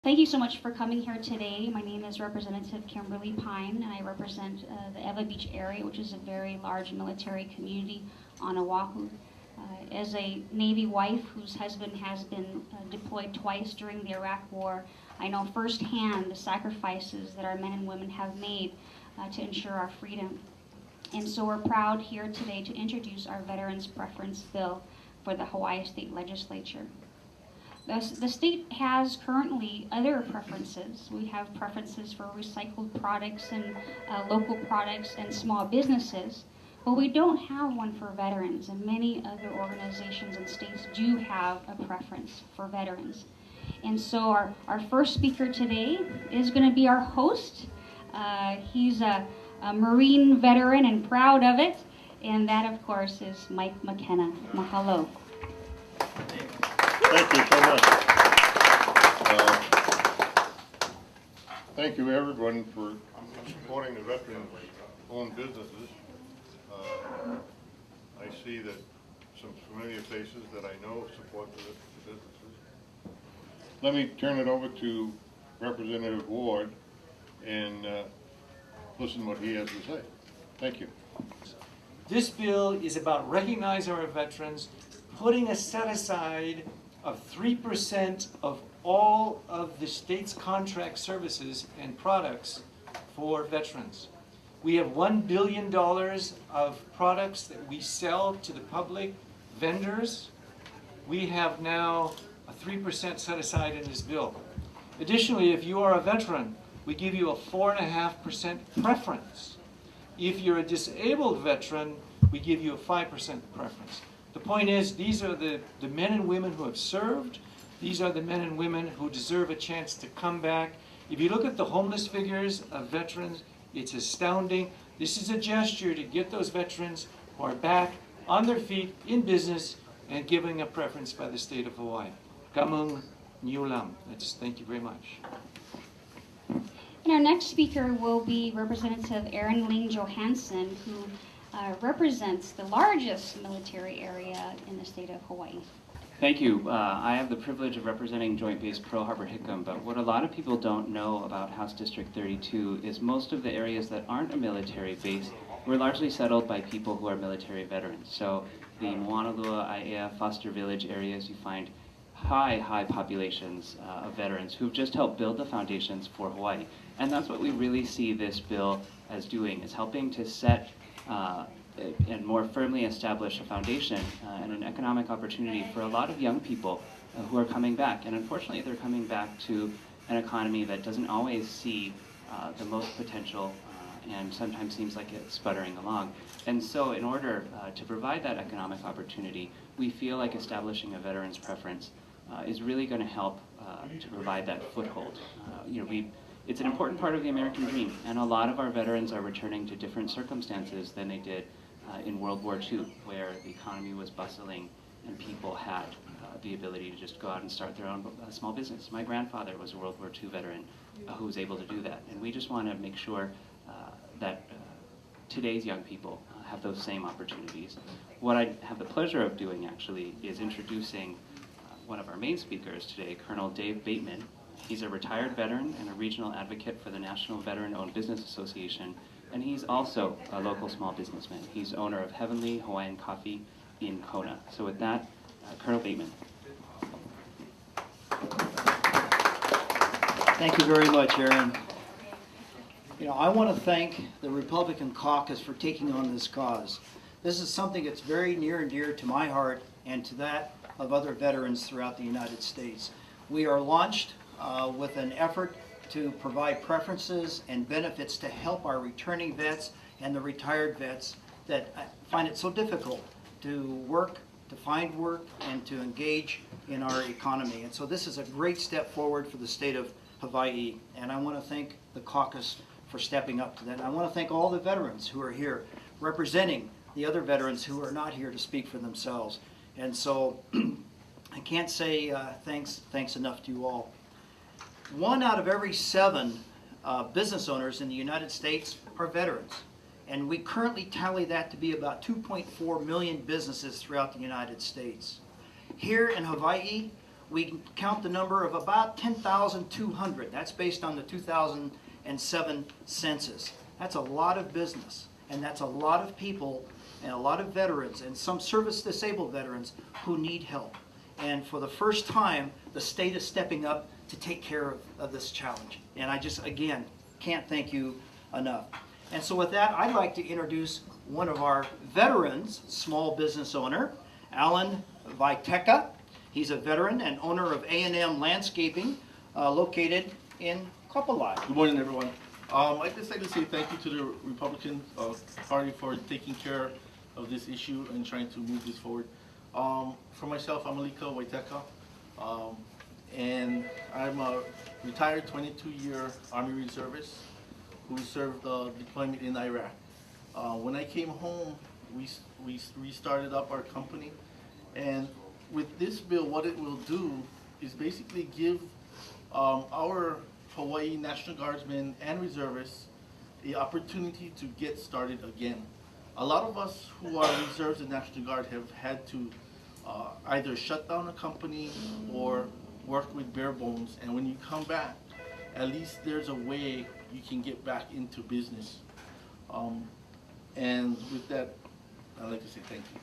Thank you so much for coming here today. My name is Representative Kymberly Pine, and I represent the Eva Beach area, which is a very large military community on Oahu. As a Navy wife whose husband has been deployed twice during the Iraq War, I know firsthand the sacrifices that our men and women have made to ensure our freedom. And so we're proud here today to introduce our Veterans Preference Bill for the Hawaii State Legislature. The state has currently other preferences. We have preferences for recycled products and local products and small businesses, but we don't have one for veterans, and many other organizations and states do have a preference for veterans. And so our first speaker today is going to be our host. He's a Marine veteran and proud of it, and that, of course, is Mike McKenna. Mahalo. Thank you so much. Thank you, everyone, for supporting the veteran-owned businesses. I see that some familiar faces that I know support the businesses. Let me turn it over to Representative Ward and listen what he has to say. Thank you. This bill is about recognizing our veterans, putting a set-aside of 3% of all of the state's contract services and products for veterans. We have $1 billion of products that we sell to the public, vendors. We have now a 3% set aside in this bill. Additionally, if you are a veteran, we give you a 4.5% preference. If you're a disabled veteran, we give you a 5% preference. The point is, these are the men and women who have served. These are the men and women who deserve a chance to come back. If you look at the homeless figures of veterans, it's astounding. This is a gesture to get those veterans who are back on their feet in business and giving a preference by the state of Hawaii. Kamung Niulam. Thank you very much. And our next speaker will be Representative Erin Ling Johansson, who represents the largest military area in the state of Hawaii. Thank you. I have the privilege of representing Joint Base Pearl Harbor Hickam, but what a lot of people don't know about House District 32 is most of the areas that aren't a military base were largely settled by people who are military veterans. So the Moanalua, Aiea, Foster Village areas, you find high populations of veterans who've just helped build the foundations for Hawaii. And that's what we really see this bill as doing, is helping to set and more firmly establish a foundation and an economic opportunity for a lot of young people who are coming back. And unfortunately, they're coming back to an economy that doesn't always see the most potential and sometimes seems like it's sputtering along. And so in order to provide that economic opportunity, we feel like establishing a veterans preference is really going to help to provide that foothold. It's an important part of the American dream, and a lot of our veterans are returning to different circumstances than they did in World War II, where the economy was bustling and people had the ability to just go out and start their own small business. My grandfather was a World War II veteran who was able to do that, and we just want to make sure that today's young people have those same opportunities. What I have the pleasure of doing, actually, is introducing one of our main speakers today, Colonel Dave Bateman. He's a retired veteran and a regional advocate for the National Veteran-Owned Business Association, and he's also a local small businessman. He's owner of Heavenly Hawaiian Coffee in Kona. So with that, Colonel Bateman. Thank you very much, Aaron. I want to thank the Republican Caucus for taking on this cause. This is something that's very near and dear to my heart and to that of other veterans throughout the United States. We are launched with an effort to provide preferences and benefits to help our returning vets and the retired vets that find it so difficult to work, to find work, and to engage in our economy. And so this is a great step forward for the state of Hawaii, and I want to thank the caucus for stepping up to that. And I want to thank all the veterans who are here representing the other veterans who are not here to speak for themselves. And so I can't say thanks enough to you all. 1 out of every 7 business owners in the United States are veterans. And we currently tally that to be about 2.4 million businesses throughout the United States. Here in Hawaii, we count the number of about 10,200. That's based on the 2007 census. That's a lot of business, and that's a lot of people and a lot of veterans and some service-disabled veterans who need help. And for the first time, the state is stepping up to take care of this challenge. And I just, again, can't thank you enough. And so with that, I'd like to introduce one of our veterans, small business owner, Alan Viteca. He's a veteran and owner of A&M Landscaping, located in Kapolei. Good morning, everyone. I'd just like to say thank you to the Republican Party for taking care of this issue and trying to move this forward. For myself, I'm Alika Waiteka, and I'm a retired 22-year Army reservist who served deployment in Iraq. When I came home, we restarted up our company, and with this bill, what it will do is basically give our Hawaii National Guardsmen and reservists the opportunity to get started again. A lot of us who are reserves and National Guard have had to either shut down a company or work with bare bones, and when you come back, at least there's a way you can get back into business. And with that, I'd like to say thank you.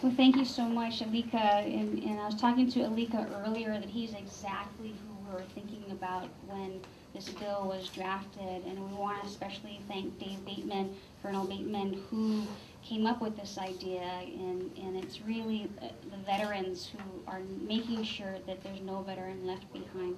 Well, thank you so much, Alika. And I was talking to Alika earlier that he's exactly who we were thinking about when this bill was drafted. And we want to especially thank Dave Bateman, Colonel Bateman, who came up with this idea. And it's really the veterans who are making sure that there's no veteran left behind.